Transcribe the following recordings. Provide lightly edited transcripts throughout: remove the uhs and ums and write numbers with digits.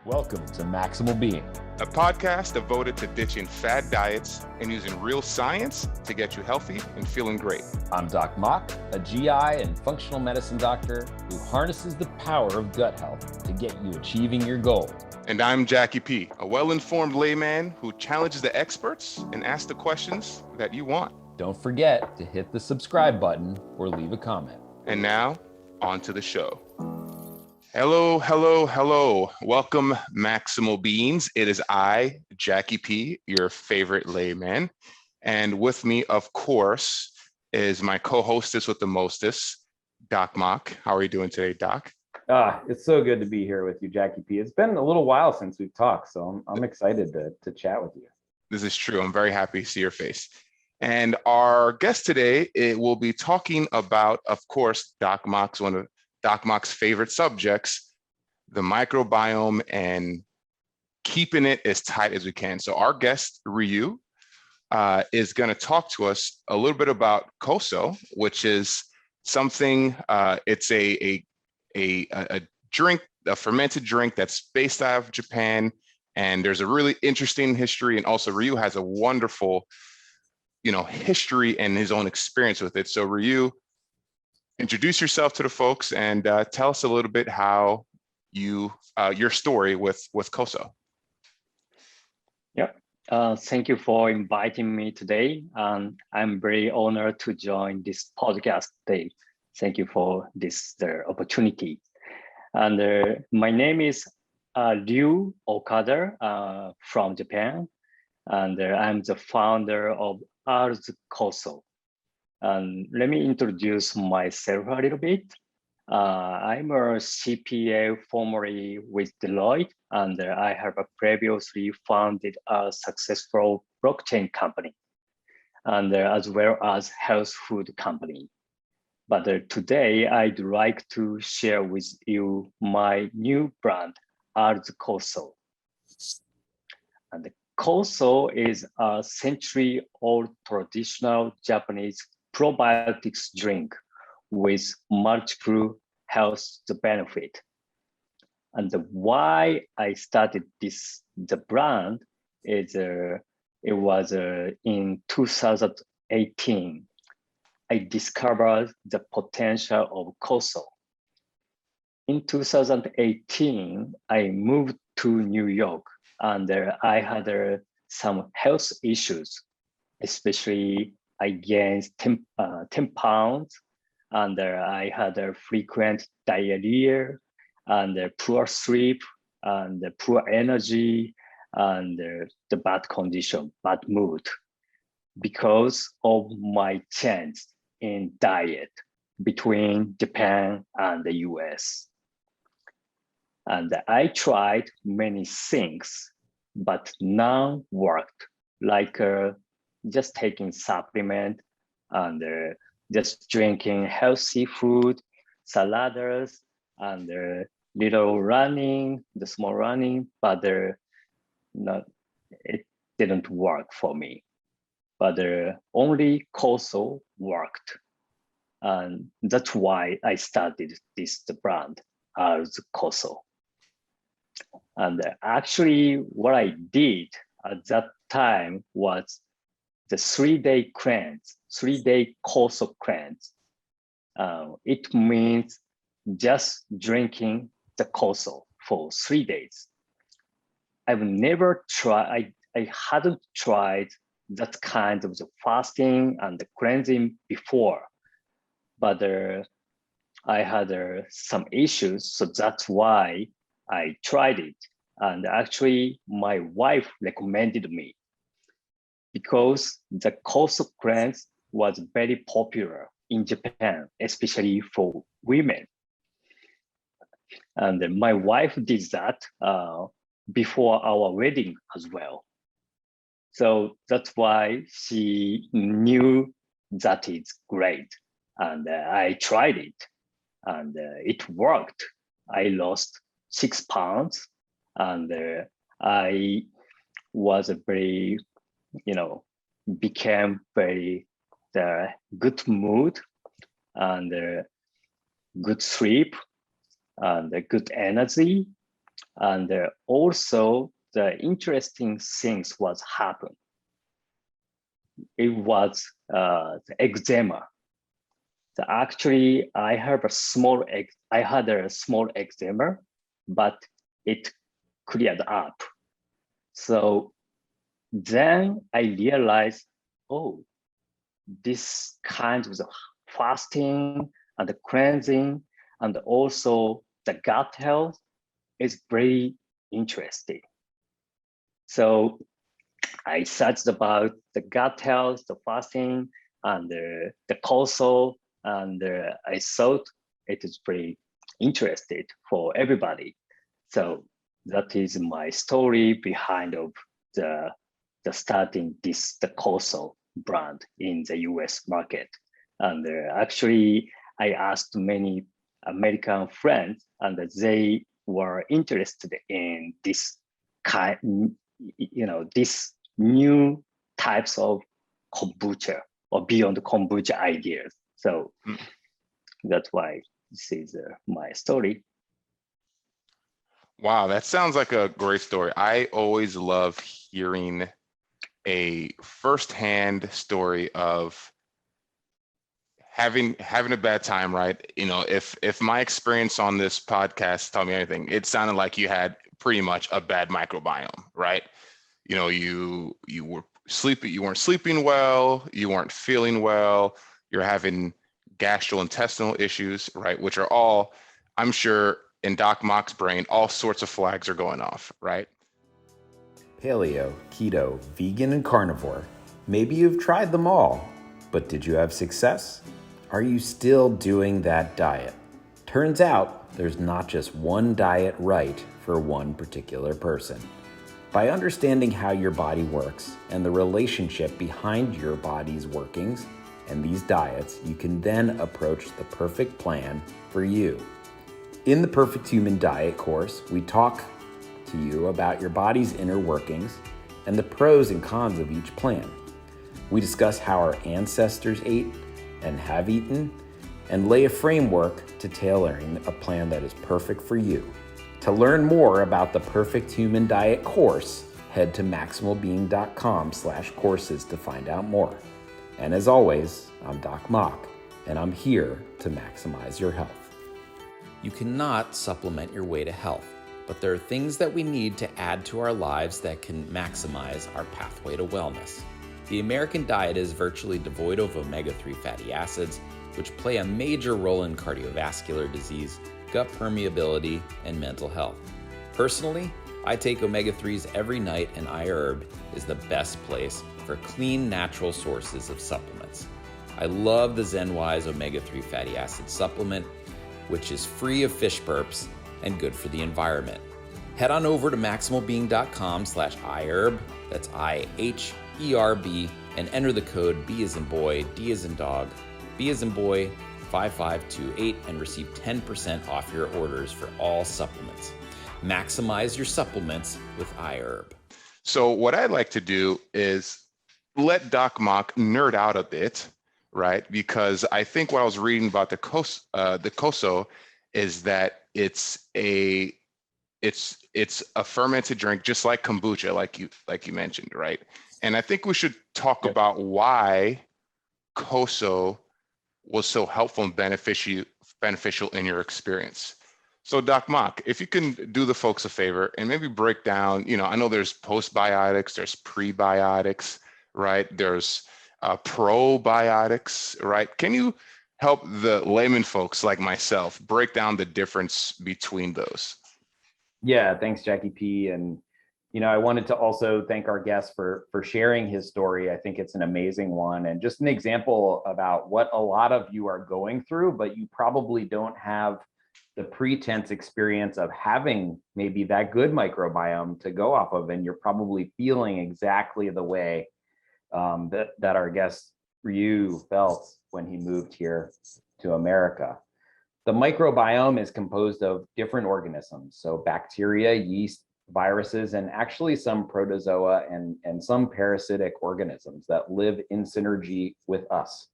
Welcome to Maximal Being, a podcast devoted to ditching fad diets and using real science to get you healthy and feeling great. I'm Doc Mock, a GI and functional medicine doctor who harnesses the power of gut health to get you achieving your goals. And I'm Jackie P., a well-informed layman who challenges the experts and asks the questions that you want. Don't forget to hit the subscribe button or leave a comment. And now, on to the show. Hello. Welcome, Maximal Beings. It is I, Jackie P., your favorite layman. And with me, of course, is my co-hostess with the mostest, Doc Mock. How are you doing today, Doc? It's so good to be here with you, Jackie P. It's been a little while since we've talked, so I'm excited to chat with you. This is true. I'm very happy to see your face. And our guest today, will be talking about, of course, Doc Mock's one of Doc Mock's favorite subjects, the microbiome and keeping it as tight as we can. So our guest, Ryu, is going to talk to us a little bit about KOSO, which is something, it's a drink, a fermented drink that's based out of Japan. And there's a really interesting history. And also Ryu has a wonderful, history and his own experience with it. So Ryu, introduce yourself to the folks and tell us a little bit how your story with KOSO. Yep. Thank you for inviting me today. I'm very honored to join this podcast today. Thank you for this opportunity. And my name is Ryu Okada from Japan, and I'm the founder of KOSO. And let me introduce myself a little bit. I'm a CPA formerly with Deloitte, and I have previously founded a successful blockchain company, and as well as health food company. But today I'd like to share with you my new brand, KOSO. And KOSO is a century-old traditional Japanese probiotics drink with multiple health benefit. And why I started the brand is it was in 2018. I discovered the potential of KOSO. In 2018, I moved to New York, and I had some health issues, especially I gained 10 pounds, and I had a frequent diarrhea, and poor sleep, and poor energy, and the bad condition, bad mood, because of my change in diet between Japan and the US. And I tried many things, but none worked, like just taking supplement and just drinking healthy food, salads, and little running, the small running, but it didn't work for me. But only KOSO worked. And that's why I started the brand as KOSO. And actually what I did at that time was the 3-day cleanse, 3-day KOSO cleanse. It means just drinking the KOSO for 3 days. I've never tried, I hadn't tried that kind of the fasting and the cleansing before, but I had some issues, so that's why I tried it. And actually my wife recommended me, because the KOSO cleanse was very popular in Japan, especially for women. And my wife did that before our wedding as well. So that's why she knew that it's great. And I tried it, and it worked. I lost 6 pounds, and I was a very, became very good mood, and good sleep, and good energy, And also the interesting things was happened. It was the eczema. So actually, I had a small eczema, but it cleared up. So then I realized, oh, this kind of fasting and the cleansing and also the gut health is very interesting. So I searched about the gut health, the fasting, and the KOSO, and I thought it is very interesting for everybody. So that is my story behind of the starting the KOSO brand in the US market. And actually, I asked many American friends, and they were interested in this kind, this new types of kombucha or beyond kombucha ideas. So that's why this is my story. Wow, that sounds like a great story. I always love hearing a firsthand story of having a bad time, right? You know, if my experience on this podcast taught me anything, it sounded like you had pretty much a bad microbiome, right? You know, you were sleeping, you weren't sleeping well, you weren't feeling well, you're having gastrointestinal issues, right? Which are all, I'm sure, in Doc Mock's brain, all sorts of flags are going off, right? Paleo, keto, vegan, and carnivore. Maybe you've tried them all, but did you have success? Are you still doing that diet? Turns out there's not just one diet right for one particular person. By understanding how your body works and the relationship behind your body's workings and these diets, you can then approach the perfect plan for you. In the Perfect Human Diet course, we talk to you about your body's inner workings and the pros and cons of each plan. We discuss how our ancestors ate and have eaten, and lay a framework to tailoring a plan that is perfect for you. To learn more about the Perfect Human Diet course, head to maximalbeing.com/courses to find out more. And as always, I'm Doc Mock, and I'm here to maximize your health. You cannot supplement your way to health, but there are things that we need to add to our lives that can maximize our pathway to wellness. The American diet is virtually devoid of omega-3 fatty acids, which play a major role in cardiovascular disease, gut permeability, and mental health. Personally, I take omega-3s every night, and iHerb is the best place for clean, natural sources of supplements. I love the ZenWise omega-3 fatty acid supplement, which is free of fish burps and good for the environment. Head on over to maximalbeing.com/iHerb, that's IHERB, and enter the code B as in boy, D as in dog, B as in boy, 5528, and receive 10% off your orders for all supplements. Maximize your supplements with iHerb. So what I'd like to do is let Doc Mock nerd out a bit, right? Because I think what I was reading about the KOSO is that it's a fermented drink, just like kombucha, like you mentioned, right? And I think we should talk about why KOSO was so helpful and beneficial in your experience. So Doc Mock, if you can do the folks a favor and maybe break down, I know there's postbiotics, there's prebiotics, right? There's probiotics, right? Can you help the layman folks like myself break down the difference between those? Yeah, thanks, Jackie P. And I wanted to also thank our guest for sharing his story. I think it's an amazing one and just an example about what a lot of you are going through, but you probably don't have the pretense experience of having maybe that good microbiome to go off of, and you're probably feeling exactly the way that our guest Ryu felt when he moved here to America. The microbiome is composed of different organisms, so bacteria, yeast, viruses, and actually some protozoa and some parasitic organisms that live in synergy with us.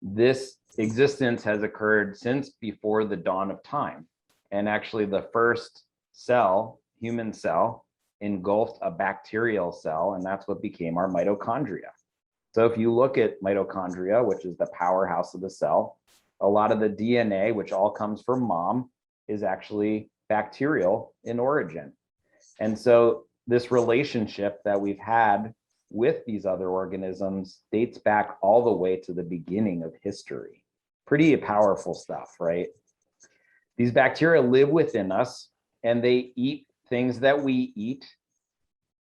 This existence has occurred since before the dawn of time. And actually the first cell, human cell, engulfed a bacterial cell, and that's what became our mitochondria. So if you look at mitochondria, which is the powerhouse of the cell, a lot of the DNA, which all comes from mom, is actually bacterial in origin. And so this relationship that we've had with these other organisms dates back all the way to the beginning of history. Pretty powerful stuff, right? These bacteria live within us and they eat things that we eat,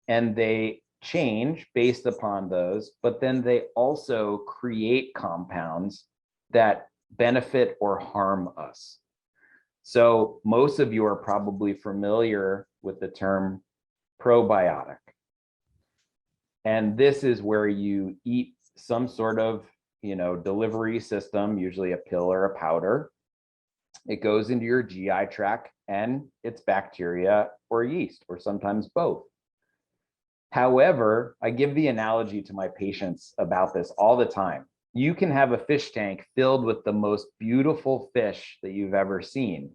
and they change based upon those, but then they also create compounds that benefit or harm us. So most of you are probably familiar with the term probiotic. And this is where you eat some sort of, delivery system, usually a pill or a powder. It goes into your GI tract and it's bacteria or yeast, or sometimes both. However, I give the analogy to my patients about this all the time. You can have a fish tank filled with the most beautiful fish that you've ever seen.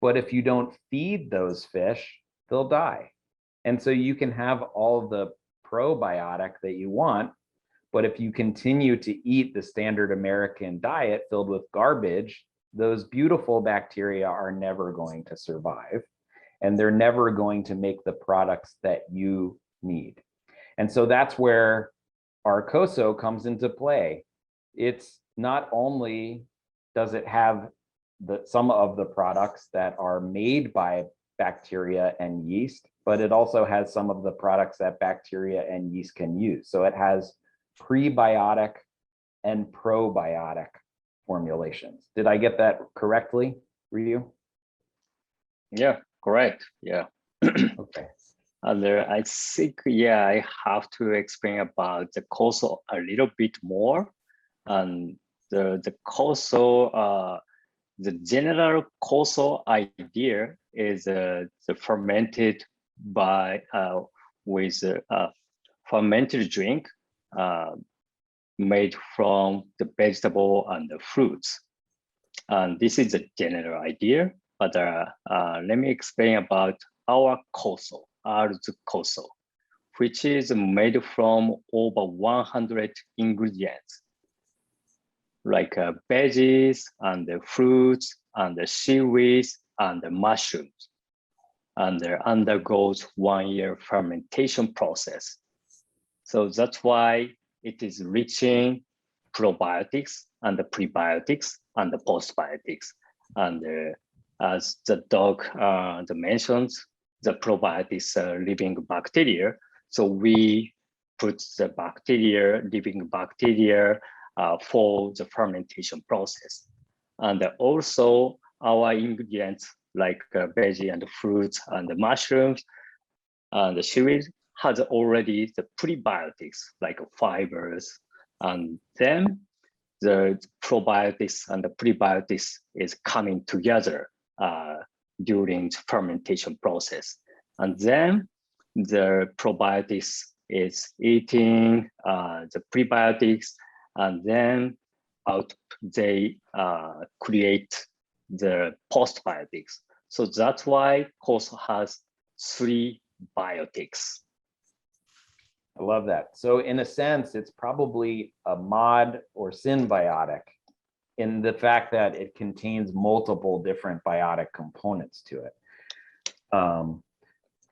But if you don't feed those fish, they'll die. And so you can have all of the probiotic that you want, but if you continue to eat the standard American diet filled with garbage, those beautiful bacteria are never going to survive, and they're never going to make the products that you need. And so that's where our KOSO comes into play. It's not only does it have some of the products that are made by bacteria and yeast, but it also has some of the products that bacteria and yeast can use. So it has prebiotic and probiotic formulations. Did I get that correctly, Ryu? Yeah, correct. Yeah. Okay. I think, I have to explain about the KOSO a little bit more. And the KOSO, the general KOSO idea is the fermented with a fermented drink made from the vegetable and the fruits. And this is the general idea, but let me explain about our KOSO, ours KOSO, which is made from over 100 ingredients, like veggies and the fruits and the seaweeds and the mushrooms, and it undergoes 1 year fermentation process. So that's why it is rich in probiotics and the prebiotics and the postbiotics. And as the dog mentions, the probiotics are living bacteria. So we put the living bacteria for the fermentation process. And also our ingredients like veggie and fruits and the mushrooms and the seaweed has already the prebiotics like fibers, and then the probiotics and the prebiotics is coming together during the fermentation process. And then the probiotics is eating the prebiotics, and then they create the postbiotics. So that's why KOSO has 3 biotics. I love that. So in a sense, it's probably a mod or symbiotic in the fact that it contains multiple different biotic components to it.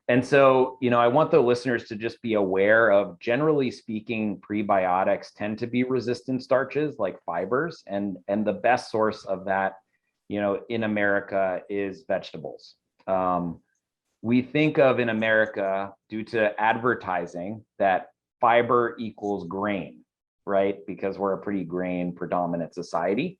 And so, I want the listeners to just be aware of, generally speaking, prebiotics tend to be resistant starches like fibers, and the best source of that, in America is vegetables. We think of in America, due to advertising, that fiber equals grain, right? Because we're a pretty grain predominant society.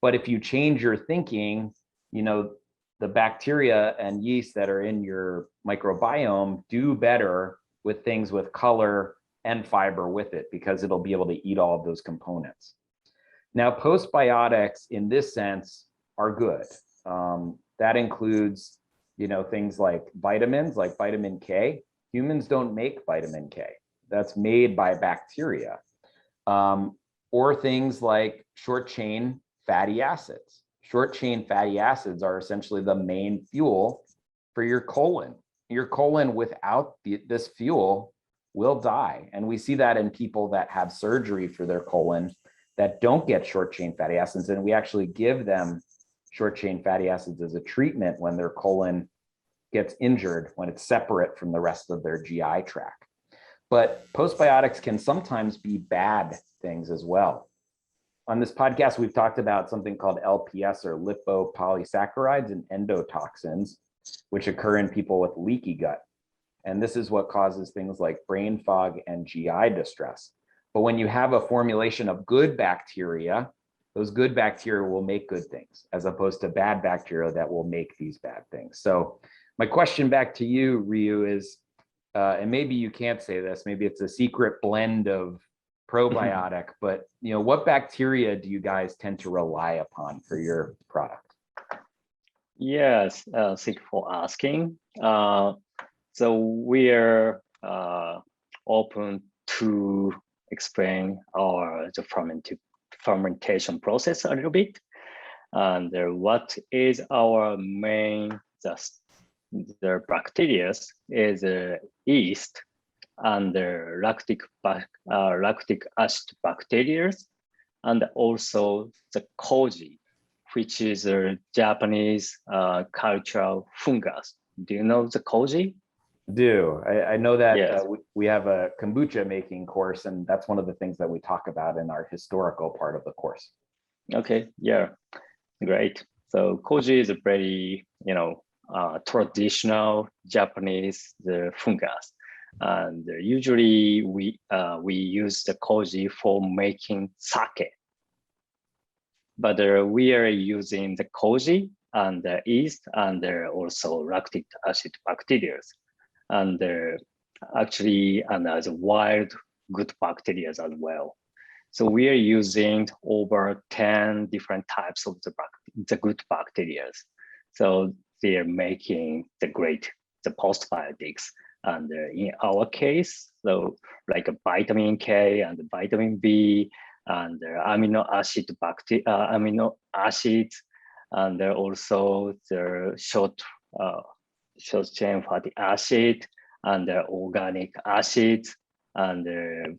But if you change your thinking, the bacteria and yeast that are in your microbiome do better with things with color and fiber with it, because it'll be able to eat all of those components. Now, postbiotics in this sense are good. That includes things like vitamins, like vitamin K. Humans don't make vitamin K. That's made by bacteria. Or things like short chain fatty acids. Short chain fatty acids are essentially the main fuel for your colon. Your colon without this fuel will die. And we see that in people that have surgery for their colon that don't get short chain fatty acids. And we actually give them short chain fatty acids as a treatment when their colon gets injured, when it's separate from the rest of their GI tract. But postbiotics can sometimes be bad things as well. On this podcast, we've talked about something called LPS, or lipopolysaccharides, and endotoxins, which occur in people with leaky gut. And this is what causes things like brain fog and GI distress. But when you have a formulation of good bacteria, those good bacteria will make good things, as opposed to bad bacteria that will make these bad things. So my question back to you, Ryu, is, and maybe you can't say this, maybe it's a secret blend of probiotic, but what bacteria do you guys tend to rely upon for your product? Yes, thank you for asking. So we're open to explain the fermentation process a little bit, and what is our main the bacteria is yeast and the lactic acid bacteria, and also the koji, which is a Japanese cultural fungus. Do you know the koji? I know that. Yes. We have a kombucha making course, and that's one of the things that we talk about in our historical part of the course. Okay, yeah, great. So koji is a very, traditional Japanese fungus, and usually we use the koji for making sake. But we are using the koji and the yeast and also lactic acid bacteria, and actually and as wild good bacteria as well. So we are using over 10 different types of the good bacteria. So they are making the postbiotics. And in our case, so like a vitamin K and vitamin B and amino acids, and also the short chain fatty acid and the organic acids and the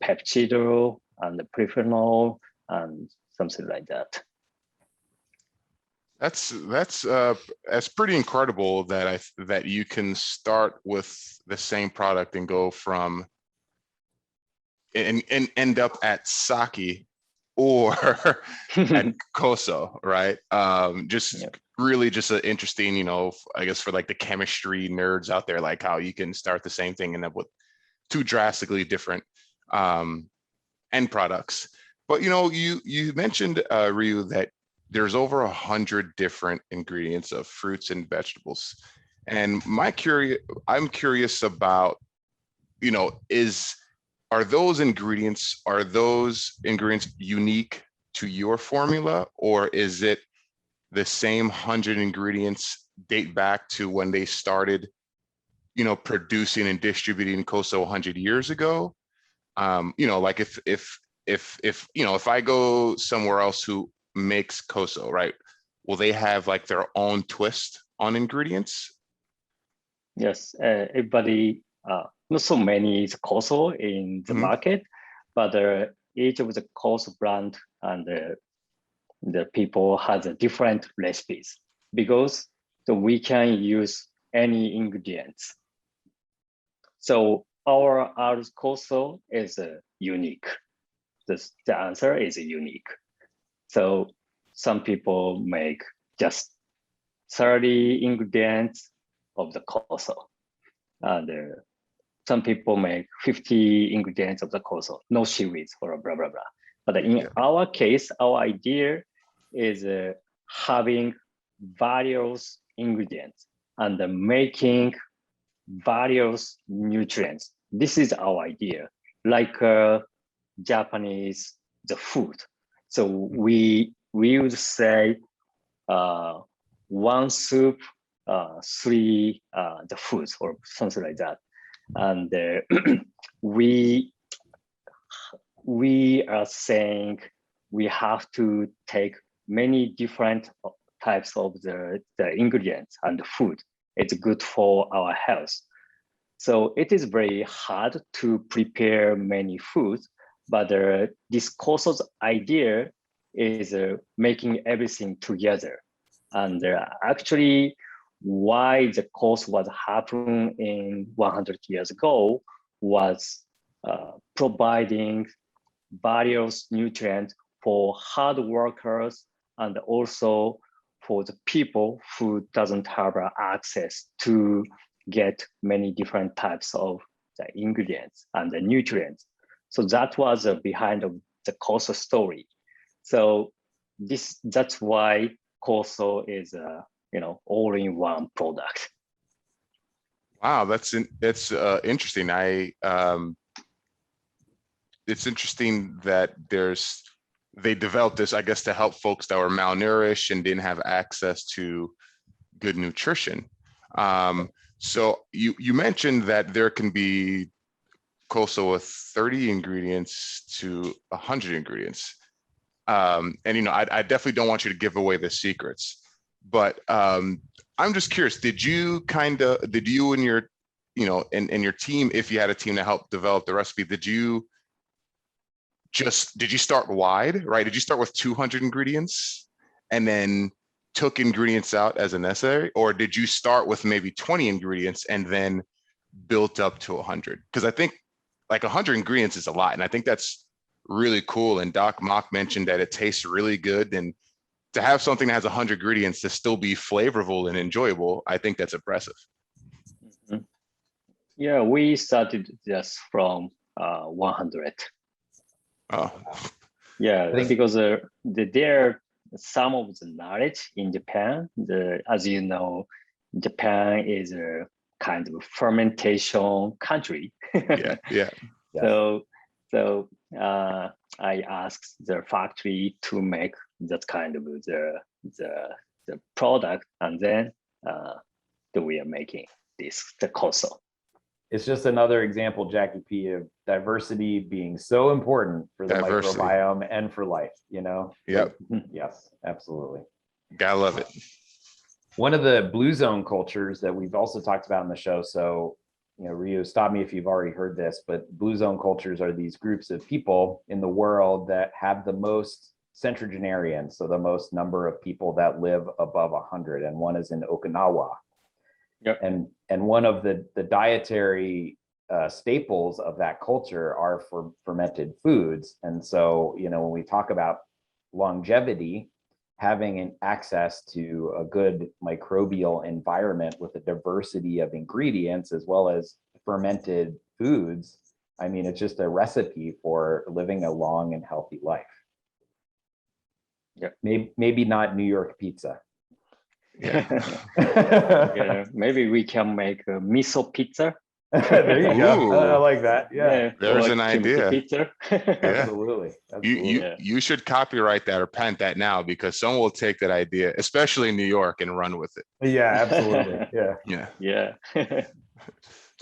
peptidol and the prephenol and something like that. That's pretty incredible that you can start with the same product and go from and end up at sake or at KOSO, right? Really just an interesting, I guess for like the chemistry nerds out there, like how you can start the same thing and end up with two drastically different end products. But you mentioned, Ryu, that there's over 100 different ingredients of fruits and vegetables, and I'm curious about, are those ingredients unique to your formula, or is it the same 100 ingredients date back to when they started, producing and distributing KOSO 100 years ago? Like if I go somewhere else who makes KOSO, right, will they have like their own twist on ingredients? Yes, everybody, not so many is KOSO in the market, but each of the KOSO brand and the people has a different recipes, because we can use any ingredients. So our KOSO is unique. The answer is unique. So some people make just 30 ingredients of the KOSO, and some people make 50 ingredients of the KOSO, no seaweeds or blah, blah, blah. But in our case, our idea is having various ingredients and making various nutrients. This is our idea, like Japanese, the food. So we would say one soup, three the foods or something like that. And we are saying we have to take many different types of the ingredients and the food. It's good for our health. So it is very hard to prepare many foods, but this KOSO's idea is making everything together. And actually, why the KOSO was happening in 100 years ago was providing various nutrients for hard workers and also for the people who doesn't have access to get many different types of the ingredients and the nutrients. So that was behind the KOSO story. So that's why KOSO is all-in-one product. Wow, that's interesting. It's interesting that they developed this, I guess, to help folks that were malnourished and didn't have access to good nutrition. So you mentioned that there can be KOSO with 30 ingredients to 100 ingredients. And I definitely don't want you to give away the secrets, but I'm just curious, did you and your, and your team, if you had a team to help develop the recipe, did you start wide, right? Did you start with 200 ingredients and then took ingredients out as necessary? Or did you start with maybe 20 ingredients and then built up to 100? Because I think like 100 ingredients is a lot. And I think that's really cool. And Doc Mock mentioned that it tastes really good. And to have something that has 100 ingredients to still be flavorful and enjoyable, I think that's impressive. Mm-hmm. Yeah, we started just from 100. Oh, yeah, because there are some of the knowledge in Japan. As you know, Japan is a kind of fermentation country. yeah. So I asked the factory to make that kind of the product, and then we are making the KOSO. It's just another example, Jackie P, of diversity being so important for the microbiome and for life, Yep. Yes, absolutely. Gotta love it. One of the blue zone cultures that we've also talked about in the show, so Ryu, stop me if you've already heard this, but blue zone cultures are these groups of people in the world that have the most centrogenarians, so the most number of people that live above 100, and one is in Okinawa. Yep. And one of the dietary staples of that culture are for fermented foods. And so, when we talk about longevity, having an access to a good microbial environment with a diversity of ingredients as well as fermented foods, I mean, it's just a recipe for living a long and healthy life. Yeah. Maybe not New York pizza. Yeah, maybe we can make a miso pizza. There you go. I like that. Yeah. There's an idea. Pizza. Absolutely. You should copyright that or patent that now, because someone will take that idea, especially in New York, and run with it. Yeah, absolutely. Yeah.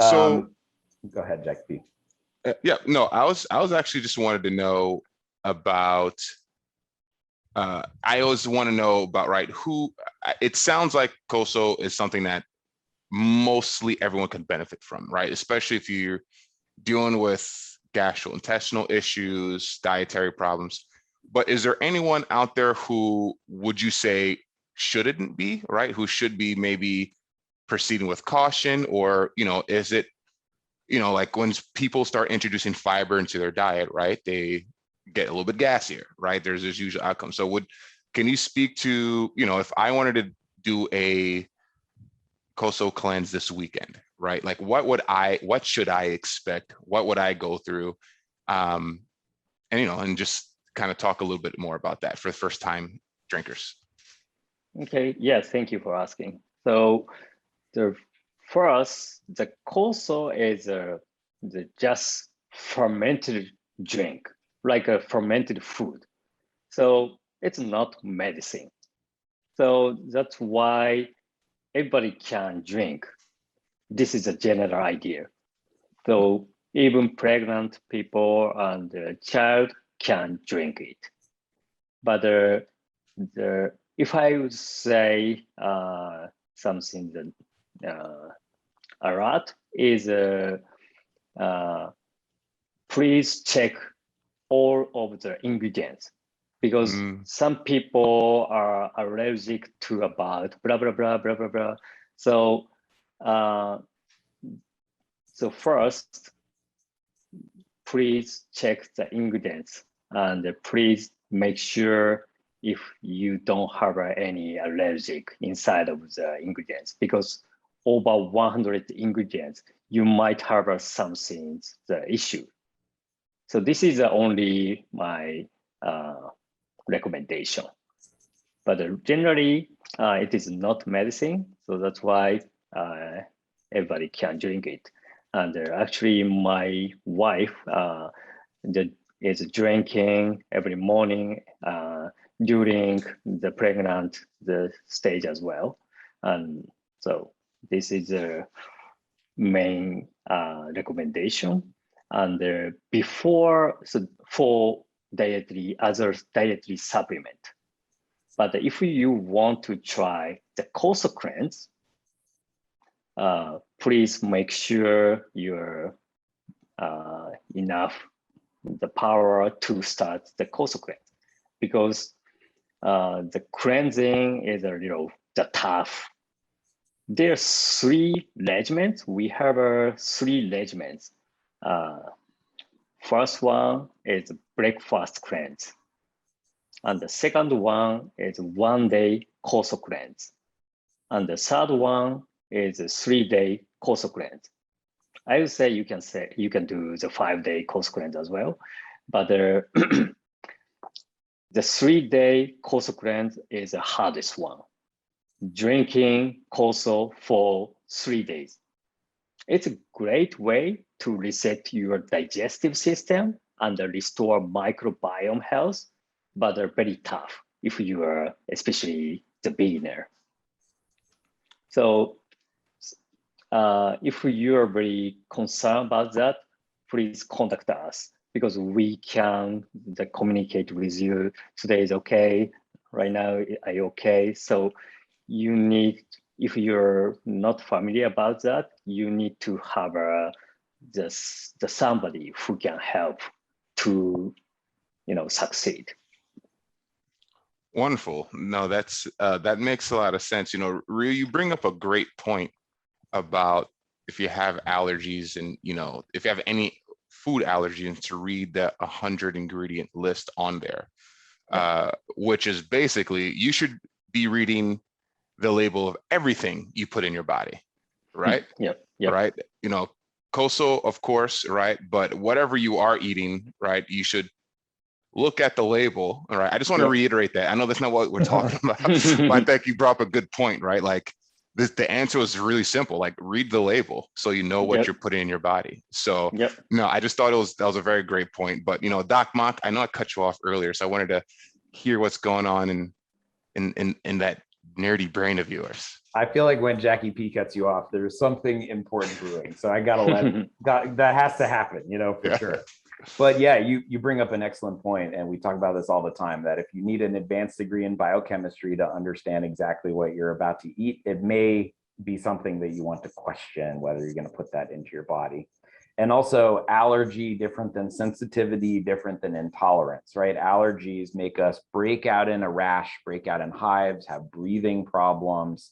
So go ahead, Jack B. I was actually just wanted to know about I always want to know about, it sounds like KOSO is something that mostly everyone can benefit from, right? Especially if you're dealing with gastrointestinal issues, dietary problems. But is there anyone out there who would you say shouldn't be, right? Who should be maybe proceeding with caution? Or, is it, like when people start introducing fiber into their diet, right? They get a little bit gassier, right? There's this usual outcome. So can you speak to, if I wanted to do a KOSO cleanse this weekend, right? Like what should I expect? What would I go through? And just kind of talk a little bit more about that for the first time drinkers. Okay, yes, thank you for asking. So for us, the KOSO is the just fermented drink, like a fermented food. So it's not medicine. So that's why everybody can drink. This is a general idea. So even pregnant people and the child can drink it. But if I would say something that a lot is please check all of the ingredients, because some people are allergic to about blah blah blah blah blah blah. So so first, please check the ingredients and please make sure if you don't harbor any allergic inside of the ingredients, because over 100 ingredients, you might harbor something, the issue. So this is only my recommendation. But generally, it is not medicine. So that's why everybody can drink it. And actually, my wife is drinking every morning during the pregnant stage as well. And so this is the main recommendation. And before, so for other dietary supplement. But if you want to try the KOSO cleanse, please make sure you're enough the power to start the KOSO cleanse, because the cleansing is a little tough. There are 3 regimens. We have 3 regimens. First one is breakfast cleanse. And the second one is 1-day KOSO cleanse. And the third one is a 3-day KOSO cleanse. I would say you can do the 5-day KOSO cleanse as well. But the 3-day KOSO cleanse is the hardest one. Drinking KOSO for 3 days. It's a great way to reset your digestive system and restore microbiome health, but they're very tough if you are especially the beginner. So if you are very concerned about that, please contact us, because we can communicate with you. Today is okay, right now are you okay? So you need, if you're not familiar about that, you need to have somebody who can help to succeed. Wonderful. No, that's that makes a lot of sense. Ryu, you bring up a great point about if you have allergies and if you have any food allergens, to read the 100 ingredient list on there, which is basically you should be reading the label of everything you put in your body, right? Yep. Right. KOSO, of course, right? But whatever you are eating, right, you should look at the label. All right. I just want to reiterate that. I know that's not what we're talking about, but I think you brought up a good point, right? Like the answer was really simple. Like, read the label so you know what you're putting in your body. So no, I just thought that was a very great point. But Doc Mach, I know I cut you off earlier, so I wanted to hear what's going on in that nerdy brain of yours. I feel like when Jackie P cuts you off, there's something important brewing. So I gotta that has to happen, for sure. But yeah, you bring up an excellent point, and we talk about this all the time, that if you need an advanced degree in biochemistry to understand exactly what you're about to eat, it may be something that you want to question whether you're going to put that into your body. And also, allergy different than sensitivity, different than intolerance, right? Allergies make us break out in a rash, break out in hives, have breathing problems.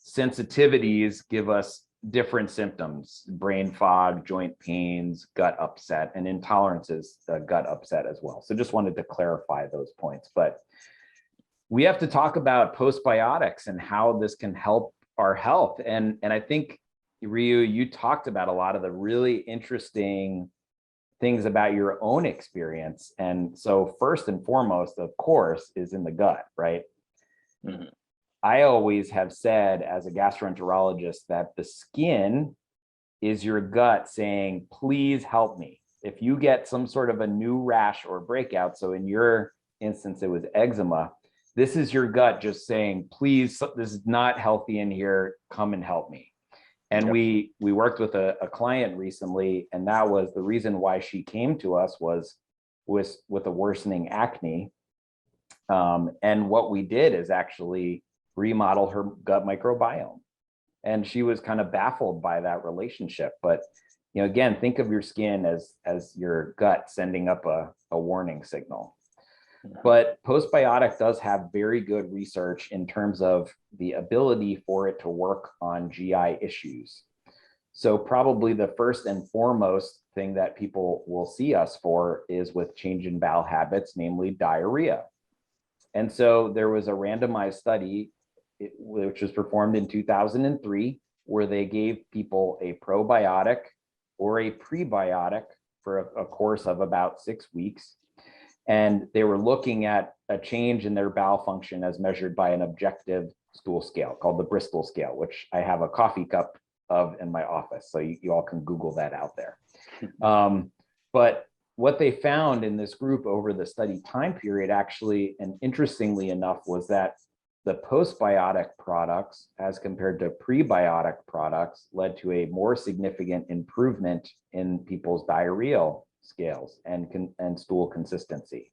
Sensitivities give us different symptoms: brain fog, joint pains, gut upset, and intolerance is gut upset as well. So just wanted to clarify those points. But we have to talk about postbiotics and how this can help our health. And I think, Ryu, you talked about a lot of the really interesting things about your own experience. And so first and foremost, of course, is in the gut, right? Mm-hmm. I always have said as a gastroenterologist that the skin is your gut saying, please help me. If you get some sort of a new rash or breakout, so in your instance, it was eczema, this is your gut just saying, please, this is not healthy in here, come and help me. And we worked with a client recently, and that was the reason why she came to us was with a worsening acne. And what we did is actually remodel her gut microbiome. And she was kind of baffled by that relationship. But again, think of your skin as your gut sending up a warning signal. But Postbiotic does have very good research in terms of the ability for it to work on GI issues. So probably the first and foremost thing that people will see us for is with change in bowel habits, namely diarrhea. And so there was a randomized study which was performed in 2003, where they gave people a probiotic or a prebiotic for a course of about 6 weeks. And they were looking at a change in their bowel function as measured by an objective stool scale called the Bristol scale, which I have a coffee cup of in my office. So you all can Google that out there. But what they found in this group over the study time period, actually, and interestingly enough, was that the postbiotic products as compared to prebiotic products led to a more significant improvement in people's diarrheal scales and stool consistency.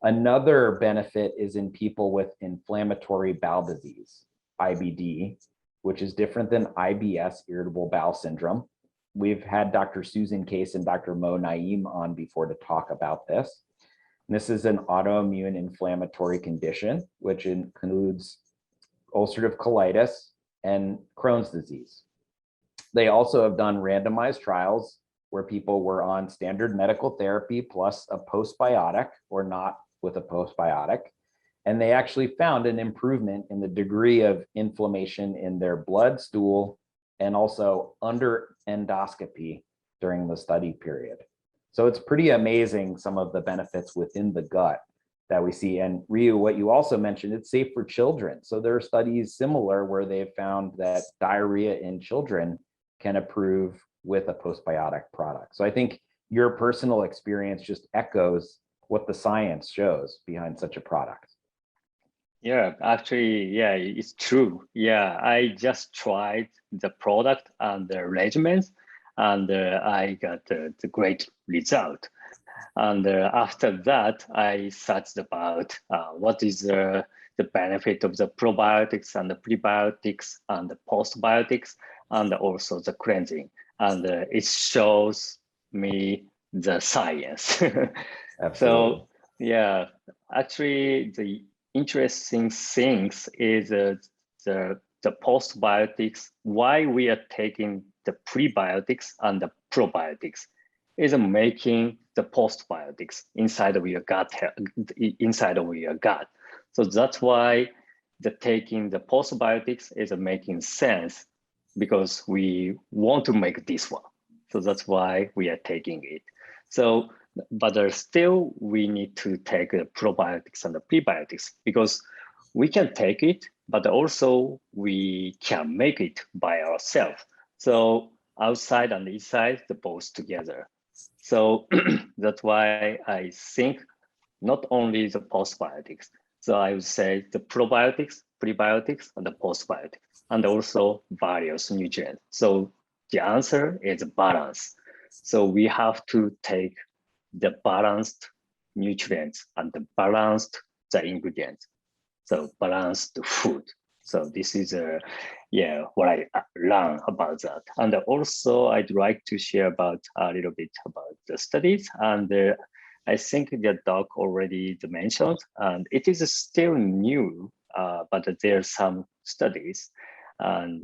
Another benefit is in people with inflammatory bowel disease, IBD, which is different than IBS, irritable bowel syndrome. We've had Dr. Susan Case and Dr. Mo Naeem on before to talk about this. This is an autoimmune inflammatory condition, which includes ulcerative colitis and Crohn's disease. They also have done randomized trials where people were on standard medical therapy plus a postbiotic or not with a postbiotic. And they actually found an improvement in the degree of inflammation in their blood, stool, and also under endoscopy during the study period. So it's pretty amazing, some of the benefits within the gut that we see. And Ryu, what you also mentioned, it's safe for children. So there are studies similar where they've found that diarrhea in children can improve with a postbiotic product. So I think your personal experience just echoes what the science shows behind such a product. Yeah, actually, yeah, it's true. Yeah, I just tried the product and the regimens, and I got the great result. And after that, I searched about what is the benefit of the probiotics and the prebiotics and the postbiotics, and also the cleansing. And it shows me the science. So, yeah, actually, the interesting things is the postbiotics, why we are taking the prebiotics and the probiotics is making the postbiotics inside of your gut, So that's why taking the postbiotics is making sense, because we want to make this one. So that's why we are taking it. So, but still we need to take the probiotics and the prebiotics, because we can take it, but also we can make it by ourselves. So outside and inside, the both together. So that's why I think not only the postbiotics. So I would say the probiotics, prebiotics, and the postbiotics, and also various nutrients. So the answer is balance. So we have to take the balanced nutrients and the balanced the ingredients. So balanced food. So this is what I learned about that. And also I'd like to share about a little bit about the studies. And I think the doc already mentioned, and it is still new, but there are some studies. And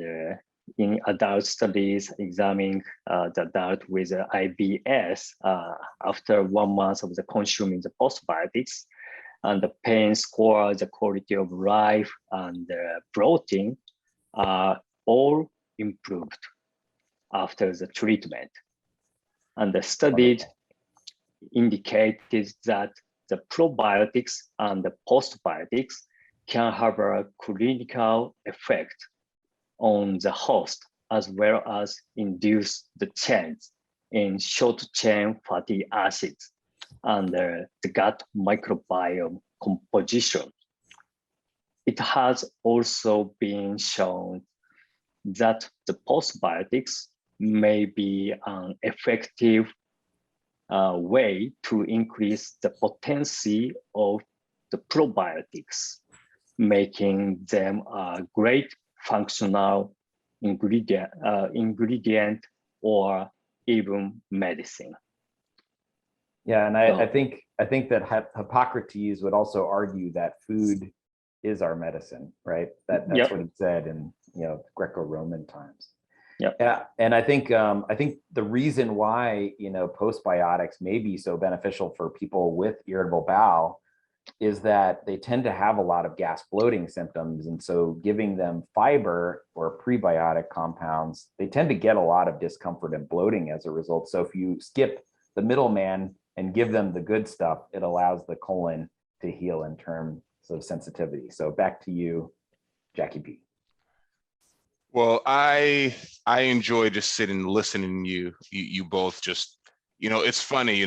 in adult studies examining the adult with IBS after 1 month of the consuming the postbiotics, and the pain score, the quality of life, and the protein are all improved after the treatment. And the study indicated that the probiotics and the postbiotics can have a clinical effect on the host, as well as induce the change in short chain fatty acids and the gut microbiome composition. It has also been shown that the postbiotics may be an effective way to increase the potency of the probiotics, making them a great functional ingredient or even medicine. Yeah, and I think that Hippocrates would also argue that food is our medicine, right? That's what he said in Greco-Roman times. Yeah, and I think the reason why postbiotics may be so beneficial for people with irritable bowel is that they tend to have a lot of gas bloating symptoms, and so giving them fiber or prebiotic compounds, they tend to get a lot of discomfort and bloating as a result. So if you skip the middleman and give them the good stuff, it allows the colon to heal in terms of sensitivity. So back to you, Jackie P. Well, I enjoy just sitting listening to you both just, it's funny, you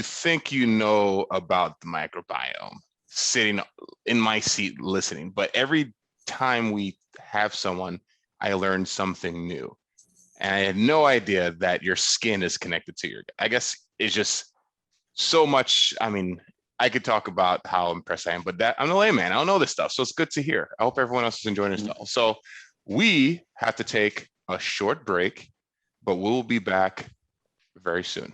think about the microbiome sitting in my seat listening, but every time we have someone, I learn something new. And I had no idea that your skin is connected to I guess it's just so much. I mean, I could talk about how impressed I am, but I'm a layman. I don't know this stuff. So it's good to hear. I hope everyone else is enjoying this stuff. So we have to take a short break, but we'll be back very soon.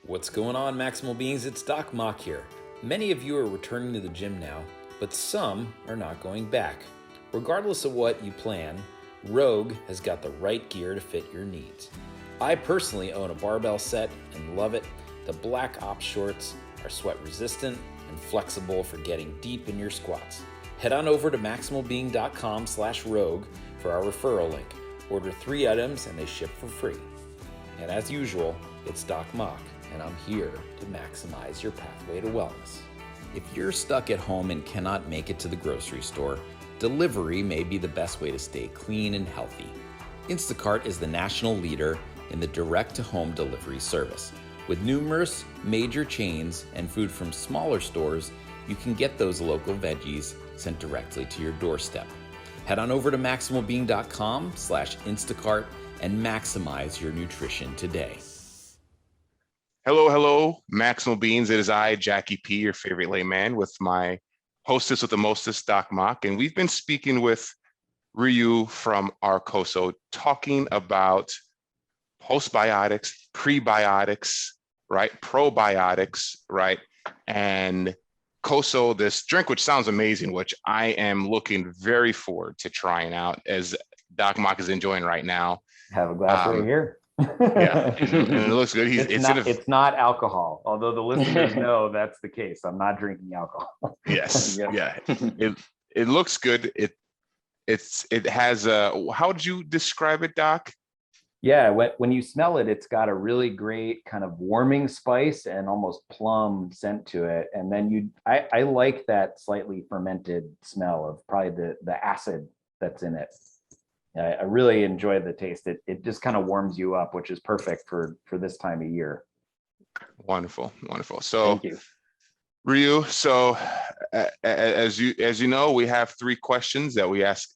What's going on, Maximal Beings? It's Doc Mock here. Many of you are returning to the gym now, but some are not going back. Regardless of what you plan, Rogue has got the right gear to fit your needs. I personally own a barbell set and love it. The Black Ops shorts are sweat resistant and flexible for getting deep in your squats. Head on over to maximalbeing.com/rogue for our referral link. Order 3 items and they ship for free. And as usual, it's Doc Mock, and I'm here to maximize your pathway to wellness. If you're stuck at home and cannot make it to the grocery store, delivery may be the best way to stay clean and healthy. Instacart is the national leader in the direct-to-home delivery service. With numerous major chains and food from smaller stores, you can get those local veggies sent directly to your doorstep. Head on over to maximalbeing.com/Instacart and maximize your nutrition today. Hello, Maximal Beings. It is I, Jackie P, your favorite layman, with my hostess with the mostest, Doc Mock. And we've been speaking with Ryu from our KOSO, talking about postbiotics, prebiotics, right? Probiotics, right? And KOSO, this drink, which sounds amazing, which I am looking very forward to trying out, as Doc Mock is enjoying right now. Have a glass right here. Yeah, and it looks good. It's not alcohol, although the listeners know that's the case. I'm not drinking alcohol. Yes, yeah. It looks good. It has how would you describe it, Doc? Yeah, when you smell it, it's got a really great kind of warming spice and almost plum scent to it. And then I like that slightly fermented smell of probably the acid that's in it. I really enjoy the taste. It just kind of warms you up, which is perfect for this time of year. Wonderful. So Thank you. Ryu, so as you know, we have 3 questions that we ask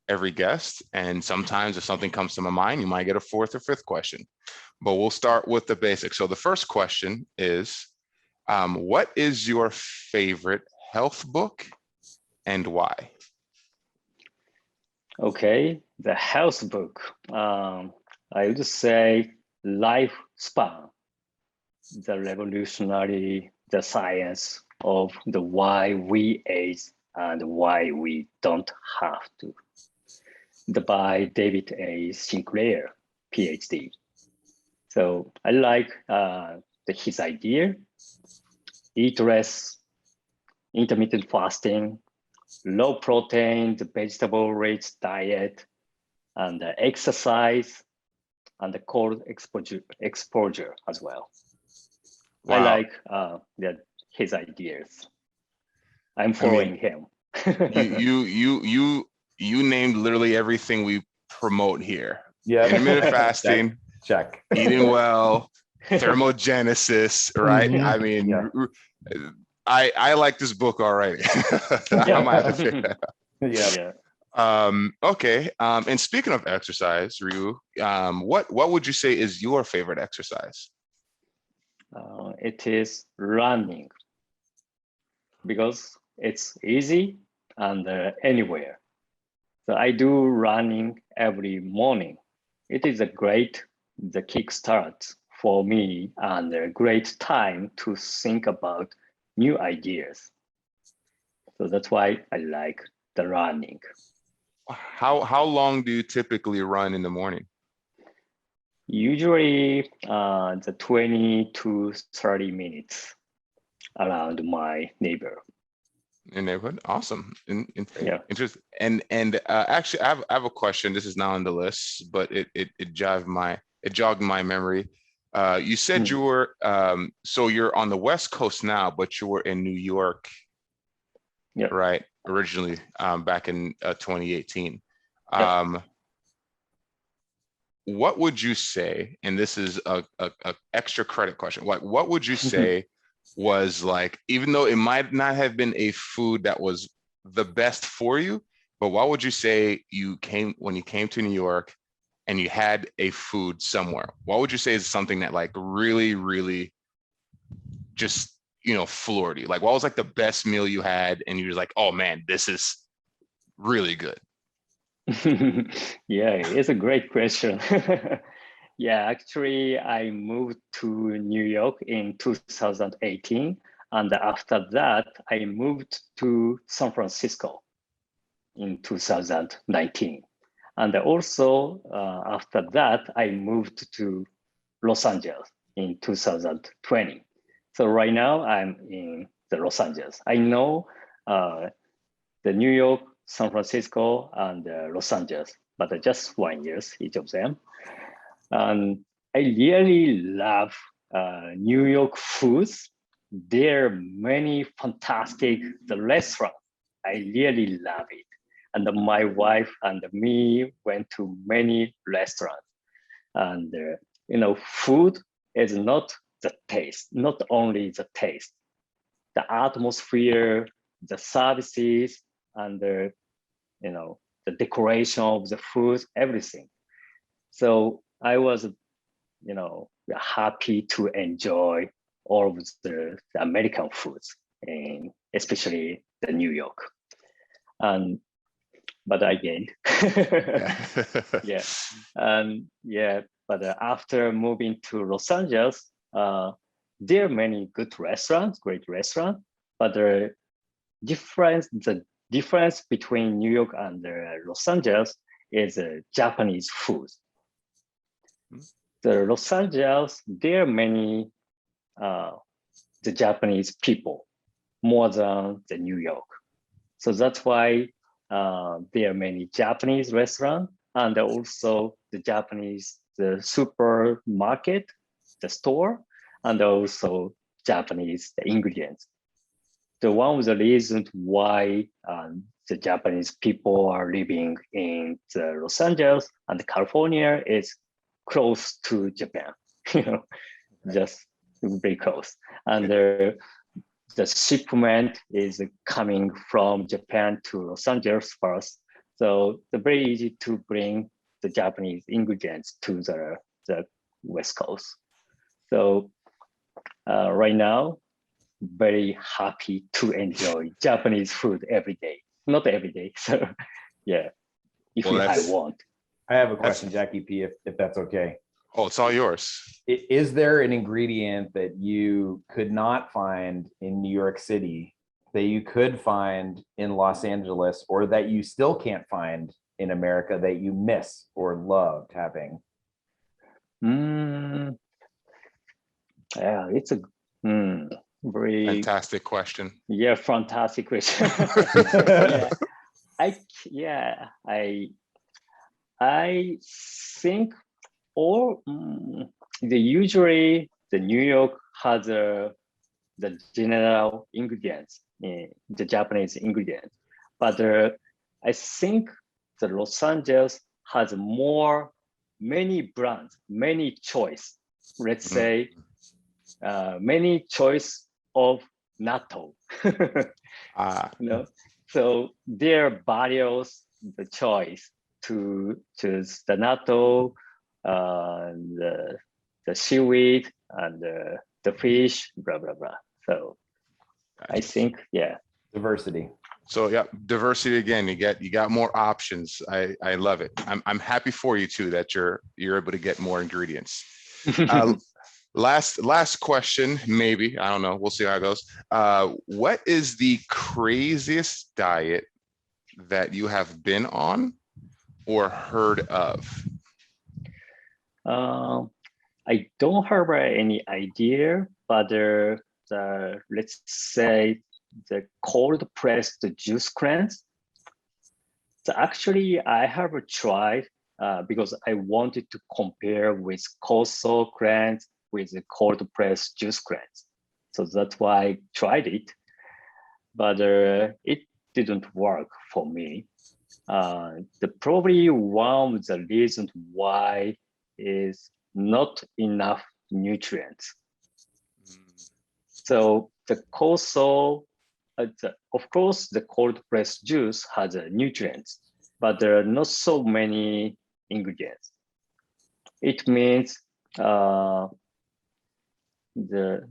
every guest, and sometimes if something comes to my mind, you might get a 4th or 5th question, but we'll start with the basics. So the first question is, what is your favorite health book and why? Okay, the health book. I would say Lifespan, the science of the why we age and why we don't have to. By David A. Sinclair, PhD. So I like his idea: eat less, intermittent fasting, low protein, the vegetable-rich diet, and exercise, and the cold exposure as well. Wow. I like his ideas. I'm following him. You named literally everything we promote here. Yeah. Intermittent fasting, check. Eating well, thermogenesis, right? Mm-hmm. I mean, yeah. I like this book already. I might have to check that out. Yeah. Okay. And speaking of exercise, Ryu, what would you say is your favorite exercise? It is running. because it's easy and anywhere. So I do running every morning. It is a great the kickstart for me and a great time to think about new ideas. So that's why I like the running. How long do you typically run in the morning? Usually the 20 to 30 minutes around my neighbor. In neighborhood, awesome. Yeah. Interesting. And actually, I have a question. This is not on the list, but it jogged my memory. You said you were so you're on the West Coast now, but you were in New York, right? Originally, back in 2018. What would you say? And this is a extra credit question. What would you say was like, even though it might not have been a food that was the best for you, but what would you say when you came to New York and you had a food somewhere? What would you say is something that like really, really just, floored you? Like, what was like the best meal you had and you were like, oh man, this is really good? Yeah, it's a great question. Yeah, actually, I moved to New York in 2018. And after that, I moved to San Francisco in 2019. And also, after that, I moved to Los Angeles in 2020. So right now, I'm in the Los Angeles. I know the New York, San Francisco, and Los Angeles, but just 1 year, each of them. And I really love New York foods. There are many fantastic restaurants. I really love it. And my wife and me went to many restaurants. And food is not the taste, not only the taste, the atmosphere, the services, and the decoration of the food, everything. So I was happy to enjoy all of the American foods, and especially the New York. But again, but after moving to Los Angeles, there are many good restaurants, great restaurants, but the difference between New York and Los Angeles is Japanese food. The Los Angeles, there are many the Japanese people more than the New York. So that's why there are many Japanese restaurants and also the Japanese supermarket, the store, and also Japanese ingredients. The one of the reasons why the Japanese people are living in Los Angeles and California is close to Japan, just very close. And the shipment is coming from Japan to Los Angeles first. So it's very easy to bring the Japanese ingredients to the West Coast. So right now, very happy to enjoy Japanese food every day. Not every day, so yeah, I want. I have a question, Jackie P, if that's okay. Oh, it's all yours. Is there an ingredient that you could not find in New York City that you could find in Los Angeles, or that you still can't find in America that you miss or loved having? Yeah, it's a very fantastic question. Yeah, fantastic question. I think usually the New York has the general ingredients, the Japanese ingredients, but I think the Los Angeles has many brands, many choice. Let's say many choice of natto. So there are various the choice to choose the natto, the seaweed, and the fish, blah blah blah. So I think, yeah. Diversity. So yeah, diversity again. You got more options. I love it. I'm happy for you too that you're able to get more ingredients. Last question, maybe, I don't know. We'll see how it goes. What is the craziest diet that you have been on or heard of? I don't have any idea, but let's say the cold pressed juice cleanse. So actually, I have tried because I wanted to compare with KOSO cleanse with the cold pressed juice cleanse. So that's why I tried it, but it didn't work for me. Probably one of the reasons why is not enough nutrients. So the KOSO, of course, the cold pressed juice has nutrients, but there are not so many ingredients. It means the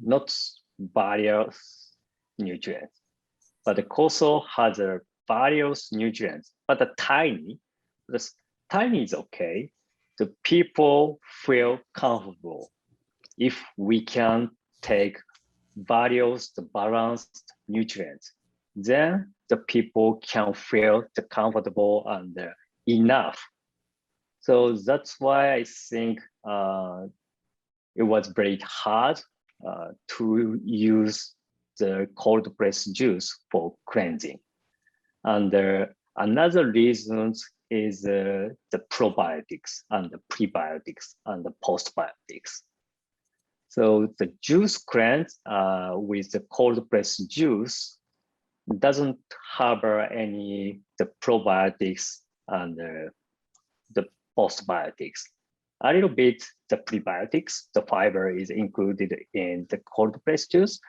not various nutrients, but the KOSO has various nutrients, but the tiny is okay. The people feel comfortable if we can take various the balanced nutrients, then the people can feel the comfortable and enough. So that's why I think it was very hard to use the cold pressed juice for cleansing. And another reason is the probiotics and the prebiotics and the postbiotics. So the juice cleanse with the cold pressed juice doesn't harbor any the probiotics and the postbiotics. A little bit the prebiotics, the fiber is included in the cold pressed juice,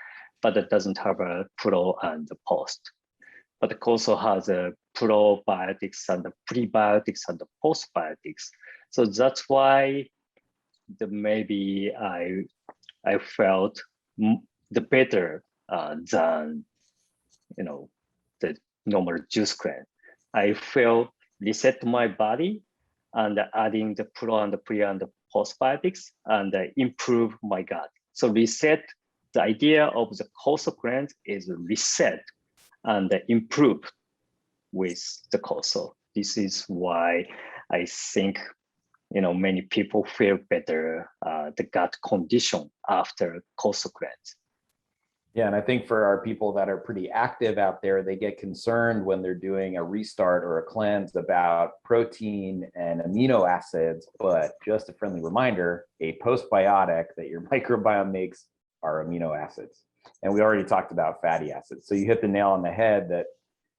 but it doesn't have a pro and the post. But it also has a probiotics and the prebiotics and the postbiotics. So that's why maybe I felt the better than the normal juice cleanse. I feel reset my body and adding the pro and the pre and the postbiotics and improve my gut. So reset, the idea of the KOSO cleanse is reset and improve with the KOSO. This is why I think many people feel better the gut condition after KOSO cleanse. Yeah, and I think for our people that are pretty active out there, they get concerned when they're doing a restart or a cleanse about protein and amino acids. But just a friendly reminder, a postbiotic that your microbiome makes are amino acids. And we already talked about fatty acids. So you hit the nail on the head that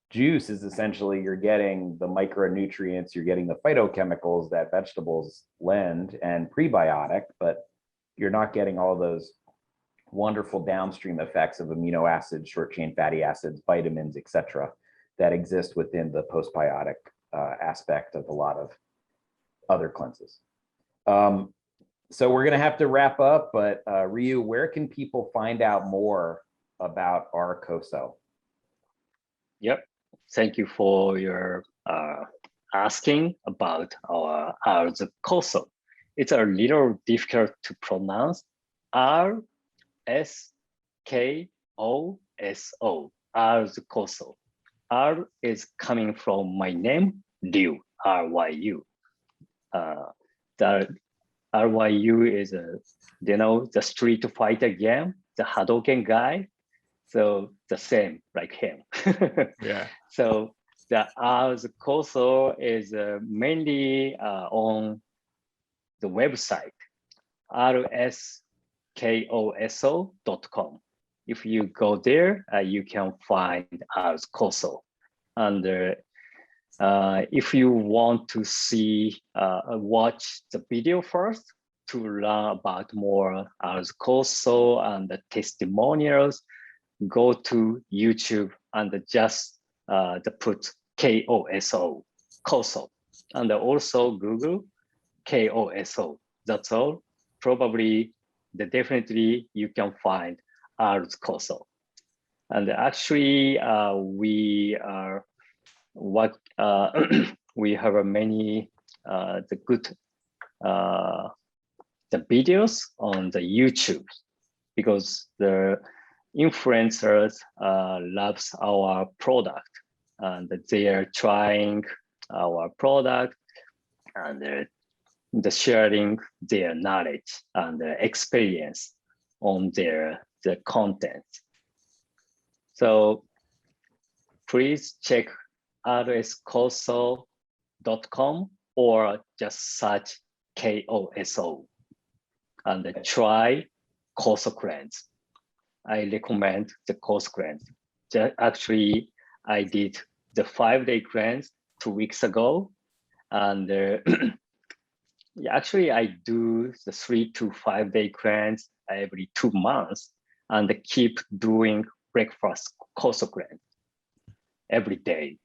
juice is essentially you're getting the micronutrients, you're getting the phytochemicals that vegetables lend and prebiotic, but you're not getting all those wonderful downstream effects of amino acids, short chain fatty acids, vitamins, etc., that exist within the postbiotic aspect of a lot of other cleanses. So we're going to have to wrap up, but Ryu, where can people find out more about our KOSO? Yep. Thank you for your asking about our KOSO. It's a little difficult to pronounce. RSKOSO, KOSO. R is coming from my name, Ryu, RYU. The RYU is the Street Fighter game, the Hadouken guy. So the same like him. Yeah. So the KOSO is mainly on the website, rskoso.com. If you go there, you can find KOSO. And if you want to see, watch the video first to learn about more KOSO and the testimonials, go to YouTube and just put KOSO, KOSO, and also Google KOSO. That's all. Probably, definitely you can find KOSO. And actually, we are what we have many the good the videos on the YouTube, because the influencers loves our product and they are trying our product and they're sharing their knowledge and their experience on the content. So please check rskoso.com or just search KOSO and try KOSO cleanse. I recommend the KOSO cleanse. Actually, I did the 5-day cleanse 2 weeks ago, and actually I do the 3 to 5 day cleanse every 2 months, and keep doing breakfast KOSO cleanse every day.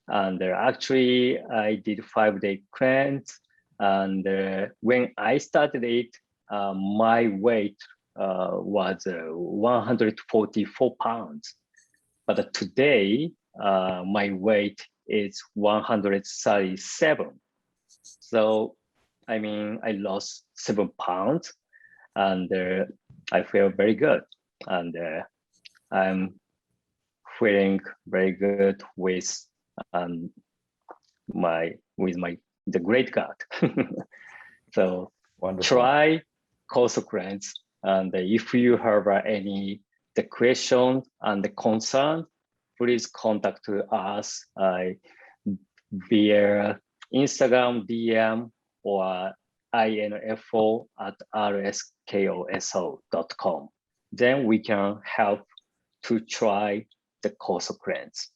And actually, I did 5-day cleanse, and when I started it, my weight was 144 pounds. But today, my weight is 137. So, I mean, I lost 7 pounds, and I feel very good. And I'm feeling very good with the great gut. So wonderful. Try KOSO cleanse, and if you have any the question and the concern, please contact us via Instagram DM or info@rskoso.com. Then we can help to try the KOSO cleanse.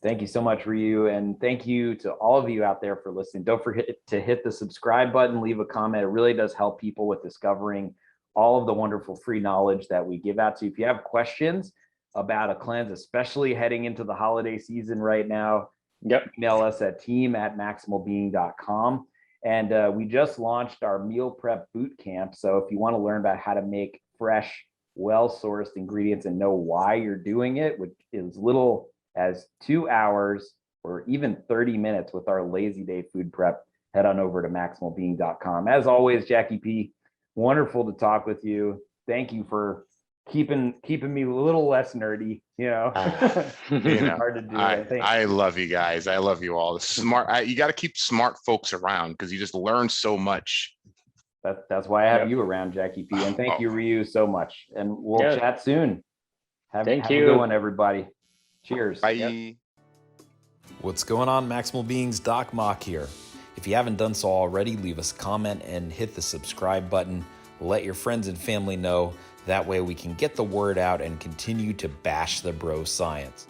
Thank you so much, Ryu. And thank you to all of you out there for listening. Don't forget to hit the subscribe button, leave a comment. It really does help people with discovering all of the wonderful free knowledge that we give out to you. If you have questions about a cleanse, especially heading into the holiday season right now, email us at team@maximalbeing.com. And we just launched our meal prep boot camp. So if you want to learn about how to make fresh, well-sourced ingredients and know why you're doing it, which is little as 2 hours or even 30 minutes with our lazy day food prep, head on over to maximalbeing.com. As always, Jackie P, wonderful to talk with you. Thank you for keeping me a little less nerdy, hard to do. I love you guys. I love you all. Smart. You got to keep smart folks around because you just learn so much. That's why I have you around, Jackie P. And thank you, Ryu, so much. And we'll chat soon. Have a good one, everybody. Cheers. Bye. Yep. What's going on, Maximal Beings? Doc Mock here. If you haven't done so already, leave us a comment and hit the subscribe button. Let your friends and family know. That way we can get the word out and continue to bash the bro science.